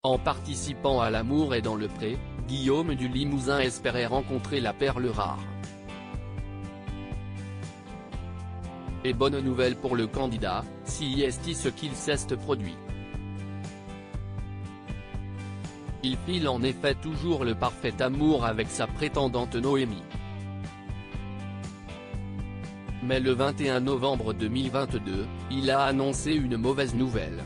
En participant à L'amour est dans le pré, Guillaume du Limousin espérait rencontrer la perle rare. Et bonne nouvelle pour le candidat, si est ce qu'il s'est produit. Il file en effet toujours le parfait amour avec sa prétendante Noémie. Mais le 21 novembre 2022, il a annoncé une mauvaise nouvelle.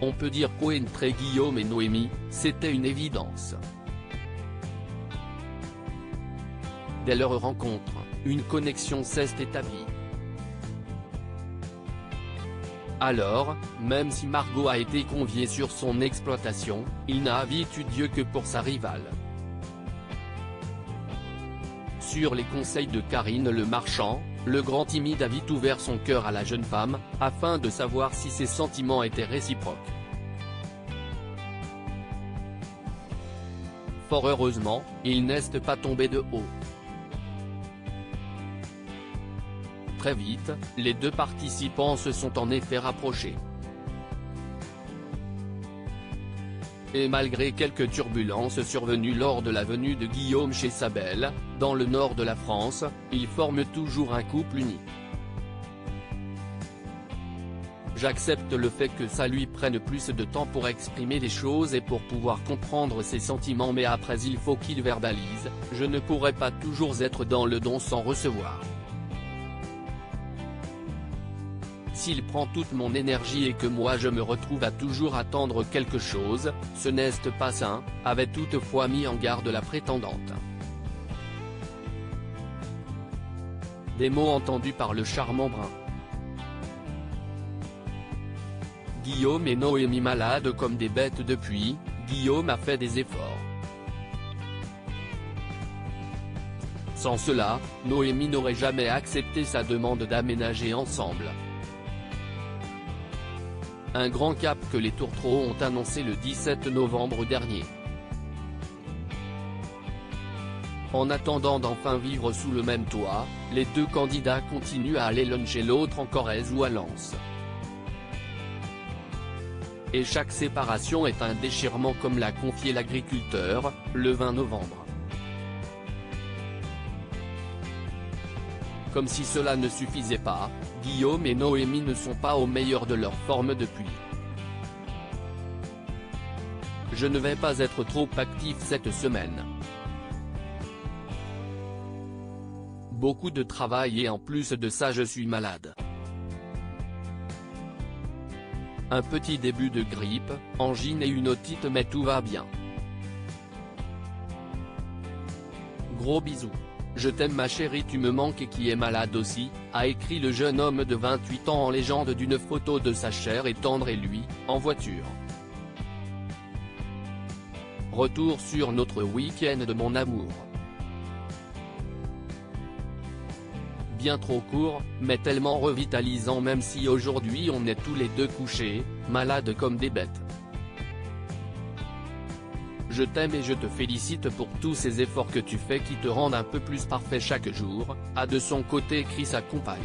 On peut dire qu'entre Guillaume et Noémie, c'était une évidence. Dès leur rencontre, une connexion s'est établie. Alors, même si Margot a été conviée sur son exploitation, il n'a vite Dieu que pour sa rivale. Sur les conseils de Karine Le Marchand, le grand timide a vite ouvert son cœur à la jeune femme, afin de savoir si ses sentiments étaient réciproques. Fort heureusement, il n'est pas tombé de haut. Très vite, les deux participants se sont en effet rapprochés. Et malgré quelques turbulences survenues lors de la venue de Guillaume chez sa belle, dans le nord de la France, ils forment toujours un couple uni. J'accepte le fait que ça lui prenne plus de temps pour exprimer les choses et pour pouvoir comprendre ses sentiments, mais après il faut qu'il verbalise, je ne pourrai pas toujours être dans le don sans recevoir. S'il prend toute mon énergie et que moi je me retrouve à toujours attendre quelque chose, ce n'est pas sain, avait toutefois mis en garde la prétendante. Des mots entendus par le charmant brun. Guillaume et Noémie malades comme des bêtes depuis, Guillaume a fait des efforts. Sans cela, Noémie n'aurait jamais accepté sa demande d'aménager ensemble. Un grand cap que les tourtereaux ont annoncé le 17 novembre dernier. En attendant d'enfin vivre sous le même toit, les deux candidats continuent à aller l'un chez l'autre en Corrèze ou à Lens. Et chaque séparation est un déchirement, comme l'a confié l'agriculteur, le 20 novembre. Comme si cela ne suffisait pas, Guillaume et Noémie ne sont pas au meilleur de leur forme depuis. Je ne vais pas être trop actif cette semaine. Beaucoup de travail et en plus de ça je suis malade. Un petit début de grippe, angine et une otite, mais tout va bien. Gros bisous. Je t'aime ma chérie, tu me manques, et qui est malade aussi, a écrit le jeune homme de 28 ans en légende d'une photo de sa chère et tendre et lui, en voiture. Retour sur notre week-end de mon amour. Bien trop court, mais tellement revitalisant, même si aujourd'hui on est tous les deux couchés, malades comme des bêtes. Je t'aime et je te félicite pour tous ces efforts que tu fais qui te rendent un peu plus parfait chaque jour, a de son côté écrit sa compagne.